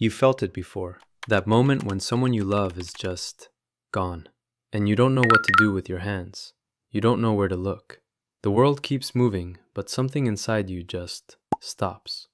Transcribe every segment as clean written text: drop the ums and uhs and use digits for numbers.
You felt it before. That moment when someone you love is just gone. And you don't know what to do with your hands. You don't know where to look. The world keeps moving, but something inside you just stops.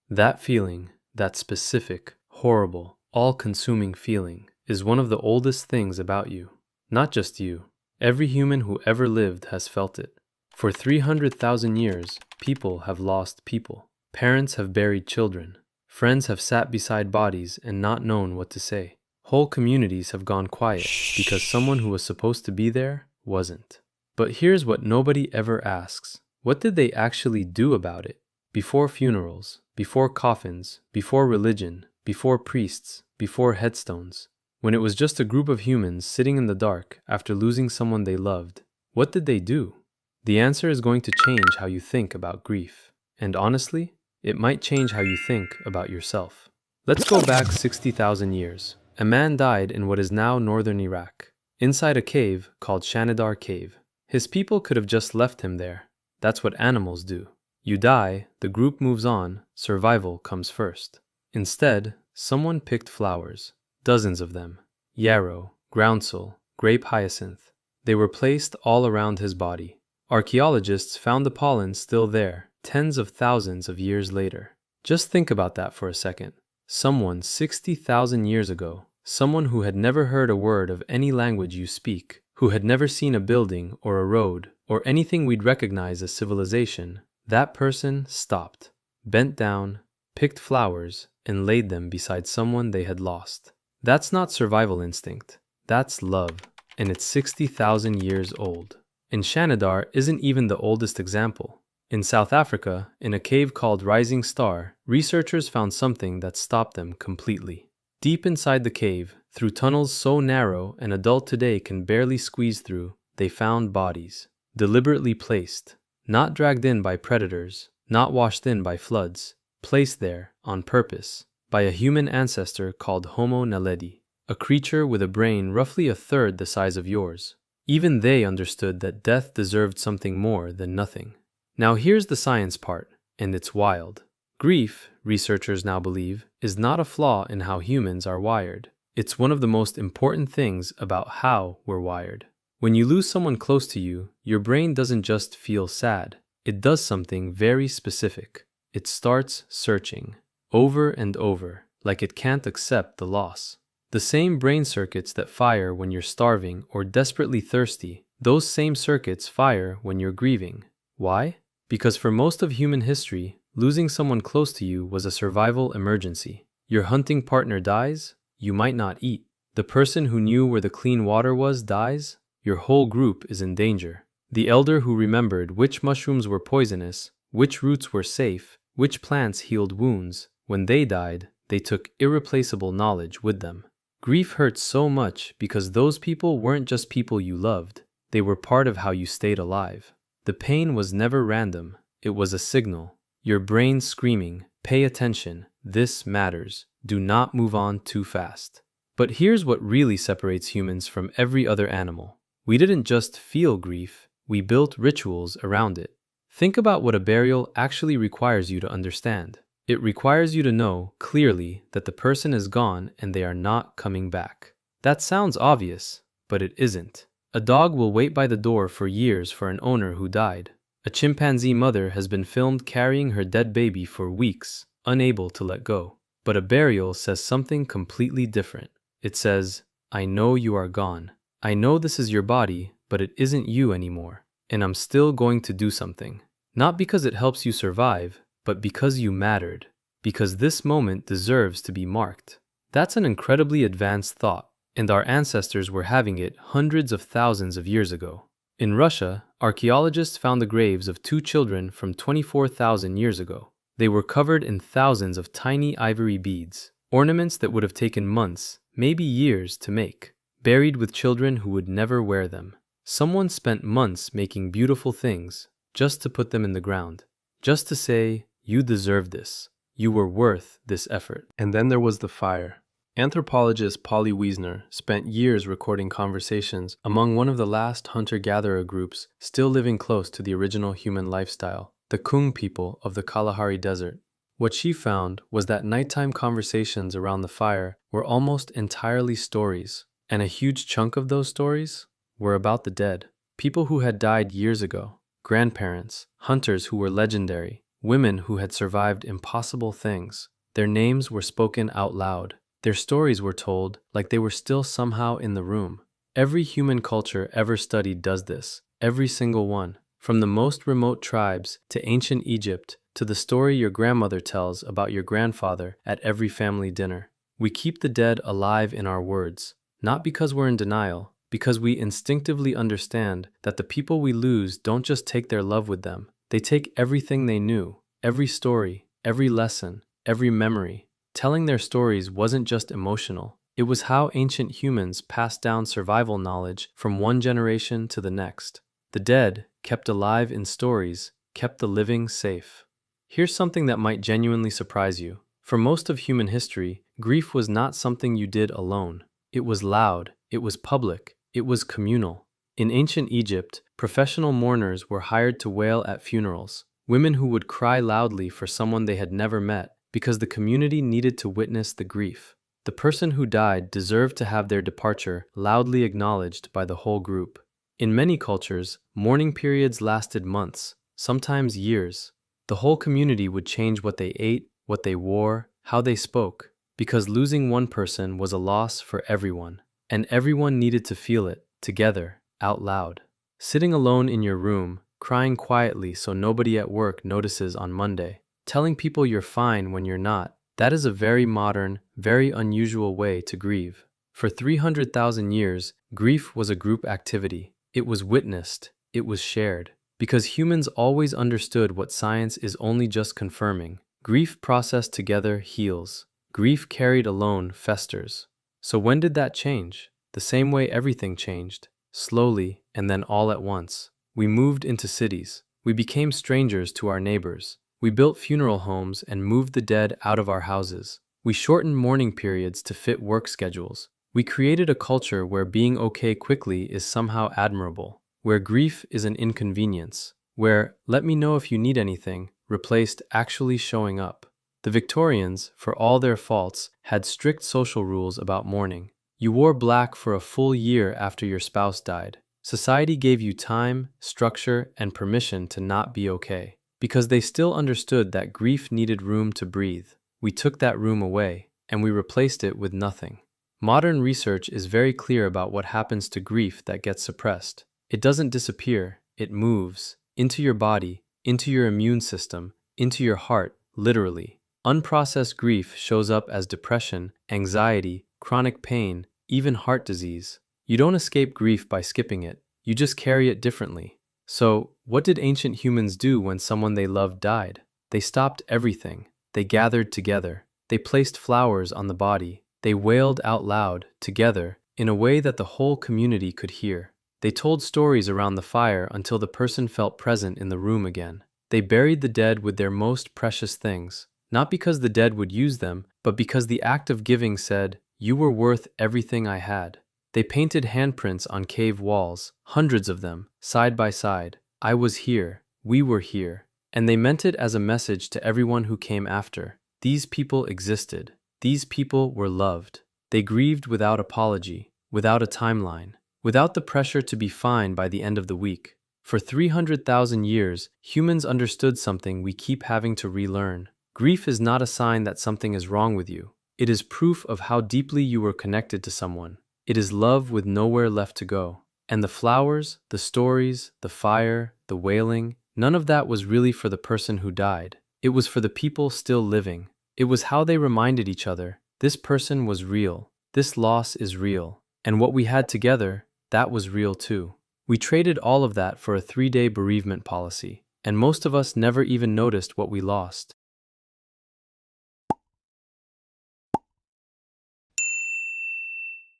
That feeling, that specific, horrible, all-consuming feeling, is one of the oldest things about you. Not just you. Every human who ever lived has felt it. For 300,000 years, people have lost people. Parents have buried children. Friends have sat beside bodies and not known what to say. Whole communities have gone quiet because someone who was supposed to be there wasn't. But here's what nobody ever asks. What did they actually do about it? Before funerals, before coffins, before religion, before priests, before headstones. When it was just a group of humans sitting in the dark after losing someone they loved, what did they do? The answer is going to change how you think about grief. And honestly, it might change how you think about yourself. Let's go back 60,000 years. A man died in what is now northern Iraq, inside a cave called Shanidar Cave. His people could have just left him there. That's what animals do. You die, the group moves on, survival comes first. Instead, someone picked flowers, dozens of them. Yarrow, groundsel, grape hyacinth. They were placed all around his body. Archaeologists found the pollen still there, tens of thousands of years later. Just think about that for a second. Someone 60,000 years ago, someone who had never heard a word of any language you speak, who had never seen a building or a road or anything we'd recognize as civilization, that person stopped, bent down, picked flowers, and laid them beside someone they had lost. That's not survival instinct. That's love, and it's 60,000 years old. And Shanidar isn't even the oldest example. In South Africa, in a cave called Rising Star, researchers found something that stopped them completely. Deep inside the cave, through tunnels so narrow an adult today can barely squeeze through, they found bodies, deliberately placed, not dragged in by predators, not washed in by floods, placed there, on purpose, by a human ancestor called Homo naledi, a creature with a brain roughly a third the size of yours. Even they understood that death deserved something more than nothing. Now here's the science part, and it's wild. Grief, researchers now believe, is not a flaw in how humans are wired. It's one of the most important things about how we're wired. When you lose someone close to you, your brain doesn't just feel sad. It does something very specific. It starts searching, over and over, like it can't accept the loss. The same brain circuits that fire when you're starving or desperately thirsty, those same circuits fire when you're grieving. Why? Because for most of human history, losing someone close to you was a survival emergency. Your hunting partner dies, you might not eat. The person who knew where the clean water was dies, your whole group is in danger. The elder who remembered which mushrooms were poisonous, which roots were safe, which plants healed wounds, when they died, they took irreplaceable knowledge with them. Grief hurts so much because those people weren't just people you loved. They were part of how you stayed alive. The pain was never random. It was a signal. Your brain screaming, pay attention, this matters. Do not move on too fast. But here's what really separates humans from every other animal. We didn't just feel grief, we built rituals around it. Think about what a burial actually requires you to understand. It requires you to know clearly that the person is gone and they are not coming back. That sounds obvious, but it isn't. A dog will wait by the door for years for an owner who died. A chimpanzee mother has been filmed carrying her dead baby for weeks, unable to let go. But a burial says something completely different. It says, I know you are gone. I know this is your body, but it isn't you anymore. And I'm still going to do something. Not because it helps you survive, but because you mattered. Because this moment deserves to be marked. That's an incredibly advanced thought, and our ancestors were having it hundreds of thousands of years ago. In Russia, archaeologists found the graves of two children from 24,000 years ago. They were covered in thousands of tiny ivory beads, ornaments that would have taken months, maybe years to make, buried with children who would never wear them. Someone spent months making beautiful things just to put them in the ground, just to say, you deserve this. You were worth this effort. And then there was the fire. Anthropologist Polly Wiesner spent years recording conversations among one of the last hunter-gatherer groups still living close to the original human lifestyle, the Kung people of the Kalahari Desert. What she found was that nighttime conversations around the fire were almost entirely stories, and a huge chunk of those stories were about the dead. People who had died years ago, grandparents, hunters who were legendary, women who had survived impossible things. Their names were spoken out loud. Their stories were told like they were still somehow in the room. Every human culture ever studied does this, every single one. From the most remote tribes to ancient Egypt to the story your grandmother tells about your grandfather at every family dinner. We keep the dead alive in our words, not because we're in denial, because we instinctively understand that the people we lose don't just take their love with them, they take everything they knew, every story, every lesson, every memory. Telling their stories wasn't just emotional, it was how ancient humans passed down survival knowledge from one generation to the next. The dead, kept alive in stories, kept the living safe. Here's something that might genuinely surprise you. For most of human history, grief was not something you did alone. It was loud, it was public, it was communal. In ancient Egypt, professional mourners were hired to wail at funerals, women who would cry loudly for someone they had never met because the community needed to witness the grief. The person who died deserved to have their departure loudly acknowledged by the whole group. In many cultures, mourning periods lasted months, sometimes years. The whole community would change what they ate, what they wore, how they spoke, because losing one person was a loss for everyone, and everyone needed to feel it, together, out loud. Sitting alone in your room, crying quietly so nobody at work notices on Monday, telling people you're fine when you're not, that is a very modern, very unusual way to grieve. For 300,000 years, grief was a group activity. It was witnessed, it was shared. Because humans always understood what science is only just confirming. Grief processed together heals. Grief carried alone festers. So when did that change? The same way everything changed. Slowly, and then all at once. We moved into cities. We became strangers to our neighbors. We built funeral homes and moved the dead out of our houses. We shortened mourning periods to fit work schedules. We created a culture where being okay quickly is somehow admirable, where grief is an inconvenience, where "let me know if you need anything" replaced actually showing up. The Victorians, for all their faults, had strict social rules about mourning. You wore black for a full year after your spouse died. Society gave you time, structure, and permission to not be okay, because they still understood that grief needed room to breathe. We took that room away, and we replaced it with nothing. Modern research is very clear about what happens to grief that gets suppressed. It doesn't disappear, it moves into your body, into your immune system, into your heart, literally. Unprocessed grief shows up as depression, anxiety, chronic pain, even heart disease. You don't escape grief by skipping it, you just carry it differently. So, what did ancient humans do when someone they loved died? They stopped everything. They gathered together. They placed flowers on the body. They wailed out loud, together, in a way that the whole community could hear. They told stories around the fire until the person felt present in the room again. They buried the dead with their most precious things, not because the dead would use them, but because the act of giving said, "You were worth everything I had." They painted handprints on cave walls, hundreds of them, side by side. "I was here, we were here." And they meant it as a message to everyone who came after. These people existed. These people were loved. They grieved without apology, without a timeline, without the pressure to be fine by the end of the week. For 300,000 years, humans understood something we keep having to relearn. Grief is not a sign that something is wrong with you. It is proof of how deeply you were connected to someone. It is love with nowhere left to go. And the flowers, the stories, the fire, the wailing, none of that was really for the person who died. It was for the people still living. It was how they reminded each other, this person was real, this loss is real, and what we had together, that was real too. We traded all of that for a 3-day bereavement policy, and most of us never even noticed what we lost.